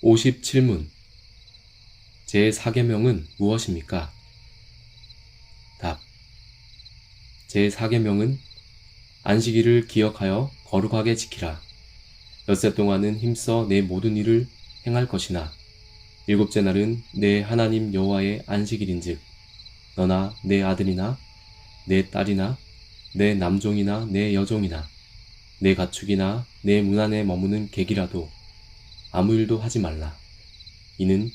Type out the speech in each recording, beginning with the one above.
57문. 제4계명은 무엇입니까? 답. 제4계명은 안식일을 기억하여 거룩하게 지키라. 엿새 동안은 힘써 내 모든 일을 행할 것이나 일곱째 날은 내 하나님 여호와의 안식일인즉 너나 내 아들이나 내 딸이나 내 남종이나 내 여종이나 내 가축이나 내 문 안에 머무는 객이라도 아무 일도 하지 말라. 이는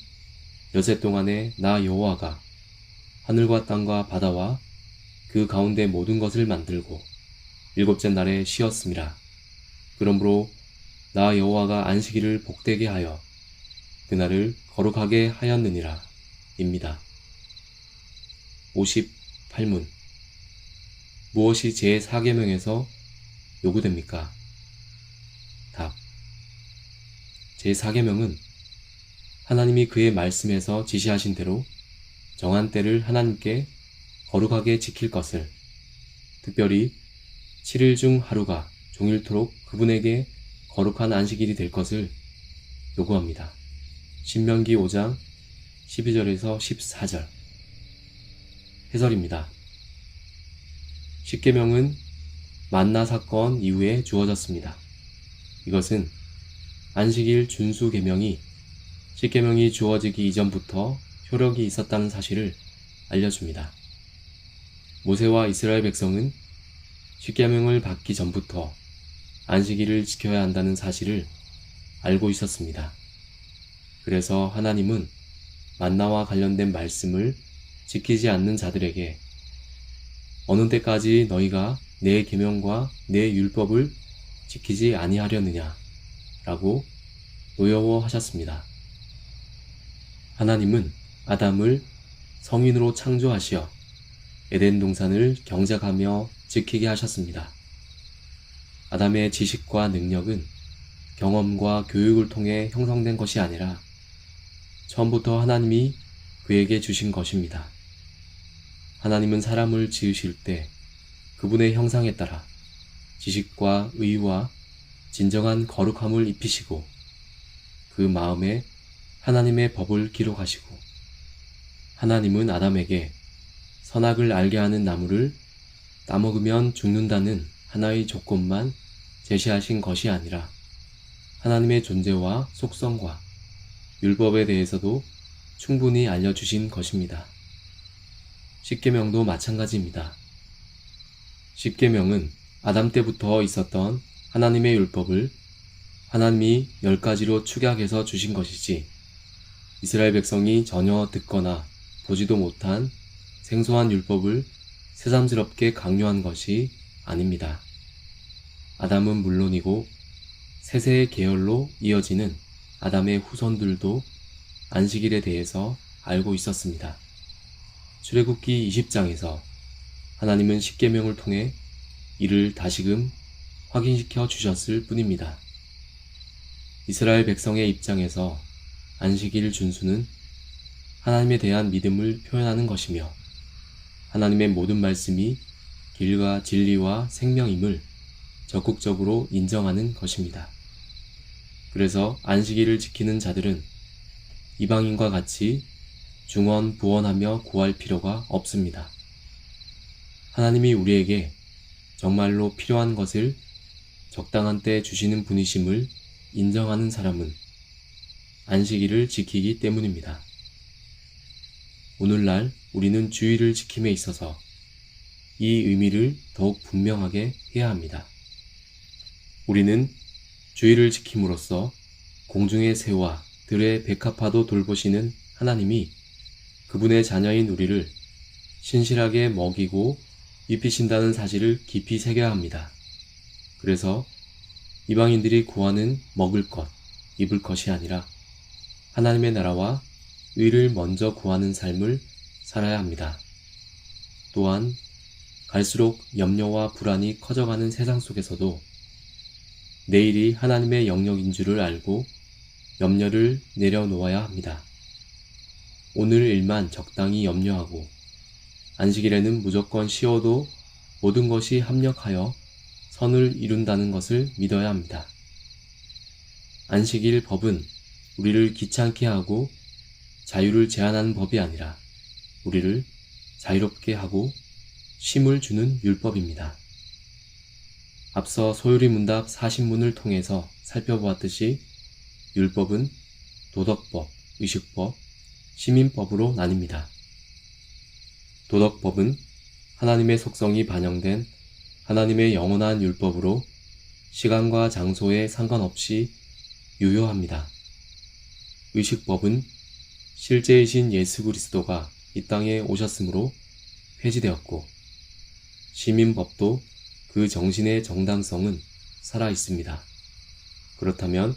엿새 동안에 나 여호와가 하늘과 땅과 바다와 그 가운데 모든 것을 만들고 일곱째 날에 쉬었음이라. 그러므로 나 여호와가 안식일을 복되게 하여 그날을 거룩하게 하였느니라. 입니다. 58문. 무엇이 제4계명에서 요구됩니까? 답. 제4계명은 하나님이 그의 말씀에서 지시하신 대로 정한 때를 하나님께 거룩하게 지킬 것을, 특별히 7일 중 하루가 종일토록 그분에게 거룩한 안식일이 될 것을 요구합니다. 신명기 5장 12절에서 14절. 해설입니다. 십계명은 만나 사건 이후에 주어졌습니다. 이것은 안식일 준수 계명이 십계명이 주어지기 이전부터 효력이 있었다는 사실을 알려줍니다. 모세와 이스라엘 백성은 십계명을 받기 전부터 안식일을 지켜야 한다는 사실을 알고 있었습니다. 그래서 하나님은 만나와 관련된 말씀을 지키지 않는 자들에게 어느 때까지 너희가 내 계명과 내 율법을 지키지 아니하려느냐 라고 노여워하셨습니다. 하나님은 아담을 성인으로 창조하시어 에덴 동산을 경작하며 지키게 하셨습니다. 아담의 지식과 능력은 경험과 교육을 통해 형성된 것이 아니라 처음부터 하나님이 그에게 주신 것입니다. 하나님은 사람을 지으실 때 그분의 형상에 따라 지식과 의와 진정한 거룩함을 입히시고 그 마음에 하나님의 법을 기록하시고 하나님은 아담에게 선악을 알게 하는 나무를 따먹으면 죽는다는 하나의 조건만 제시하신 것이 아니라 하나님의 존재와 속성과 율법에 대해서도 충분히 알려주신 것입니다. 십계명도 마찬가지입니다. 십계명은 아담 때부터 있었던 하나님의 율법을 하나님이 10가지로 축약해서 주신 것이지 이스라엘 백성이 전혀 듣거나 보지도 못한 생소한 율법을 새삼스럽게 강요한 것이 아닙니다. 아담은 물론이고 세세의 계열로 이어지는 아담의 후손들도 안식일에 대해서 알고 있었습니다. 출애굽기 20장에서 하나님은 십계명을 통해 이를 다시금 확인시켜 주셨을 뿐입니다. 이스라엘 백성의 입장에서 안식일 준수는 하나님에 대한 믿음을 표현하는 것이며 하나님의 모든 말씀이 길과 진리와 생명임을 적극적으로 인정하는 것입니다. 그래서 안식일을 지키는 자들은 이방인과 같이 중언부언하며 구할 필요가 없습니다. 하나님이 우리에게 정말로 필요한 것을 적당한 때 주시는 분이심을 인정하는 사람은 안식일을 지키기 때문입니다. 오늘날 우리는 주일을 지킴에 있어서 이 의미를 더욱 분명하게 해야 합니다. 우리는 주일을 지킴으로써 공중의 새와 들의 백합화도 돌보시는 하나님이 그분의 자녀인 우리를 신실하게 먹이고 입히신다는 사실을 깊이 새겨야 합니다. 그래서 이방인들이 구하는 먹을 것, 입을 것이 아니라 하나님의 나라와 의를 먼저 구하는 삶을 살아야 합니다. 또한 갈수록 염려와 불안이 커져가는 세상 속에서도 내일이 하나님의 영역인 줄을 알고 염려를 내려놓아야 합니다. 오늘 일만 적당히 염려하고 안식일에는 무조건 쉬어도 모든 것이 합력하여 선을 이룬다는 것을 믿어야 합니다. 안식일 법은 우리를 귀찮게 하고 자유를 제한하는 법이 아니라 우리를 자유롭게 하고 쉼을 주는 율법입니다. 앞서 소요리 문답 40문을 통해서 살펴보았듯이 율법은 도덕법, 의식법, 시민법으로 나뉩니다. 도덕법은 하나님의 속성이 반영된 하나님의 영원한 율법으로 시간과 장소에 상관없이 유효합니다. 의식법은 실제이신 예수 그리스도가 이 땅에 오셨으므로 폐지되었고, 시민법도 그 정신의 정당성은 살아있습니다. 그렇다면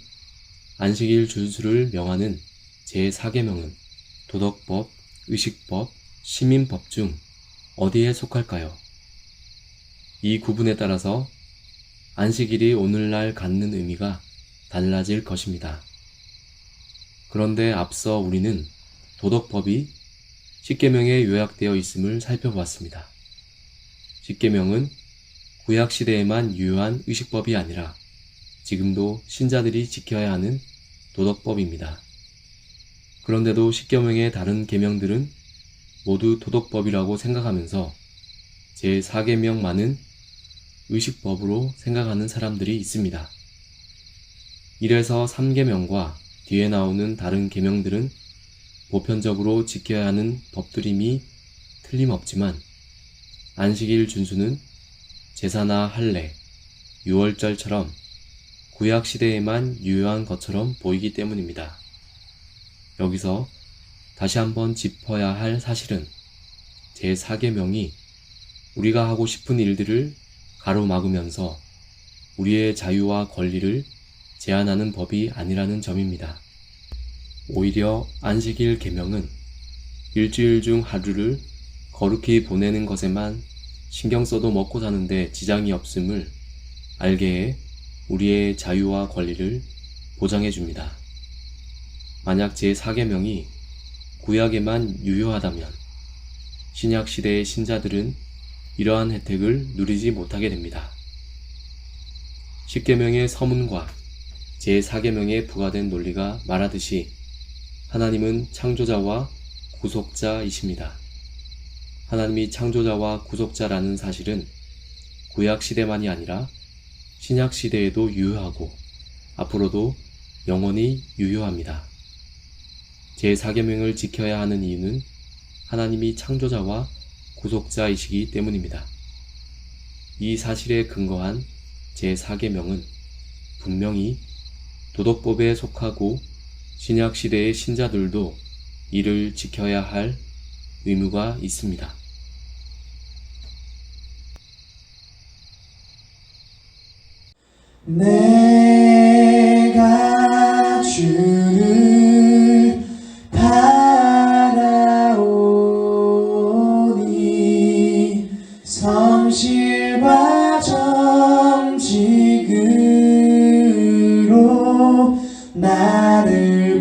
안식일 준수를 명하는 제4계명은 도덕법, 의식법, 시민법 중 어디에 속할까요? 이 구분에 따라서 안식일이 오늘날 갖는 의미가 달라질 것입니다. 그런데 앞서 우리는 도덕법이 십계명에 요약되어 있음을 살펴보았습니다. 십계명은 구약시대에만 유효한 의식법이 아니라 지금도 신자들이 지켜야 하는 도덕법입니다. 그런데도 십계명의 다른 계명들은 모두 도덕법이라고 생각하면서 제4계명만은 의식법으로 생각하는 사람들이 있습니다. 이래서 3계명과 뒤에 나오는 다른 계명들은 보편적으로 지켜야 하는 법들임이 틀림없지만 안식일 준수는 제사나 할례, 유월절처럼 구약시대에만 유효한 것처럼 보이기 때문입니다. 여기서 다시 한번 짚어야 할 사실은 제4계명이 우리가 하고 싶은 일들을 가로막으면서 우리의 자유와 권리를 제한하는 법이 아니라는 점입니다. 오히려 안식일 계명은 일주일 중 하루를 거룩히 보내는 것에만 신경 써도 먹고 사는데 지장이 없음을 알게 해 우리의 자유와 권리를 보장해 줍니다. 만약 제4계명이 구약에만 유효하다면 신약 시대의 신자들은 이러한 혜택을 누리지 못하게 됩니다. 10계명의 서문과 제4계명에 부과된 논리가 말하듯이 하나님은 창조자와 구속자이십니다. 하나님이 창조자와 구속자라는 사실은 구약시대만이 아니라 신약시대에도 유효하고 앞으로도 영원히 유효합니다. 제4계명을 지켜야 하는 이유는 하나님이 창조자와 구속자이시기 때문입니다. 이 사실에 근거한 제4계명은 분명히 도덕법에 속하고 신약시대의 신자들도 이를 지켜야 할 의무가 있습니다. 내가 주를 바라오니 성실과 정직으로 나를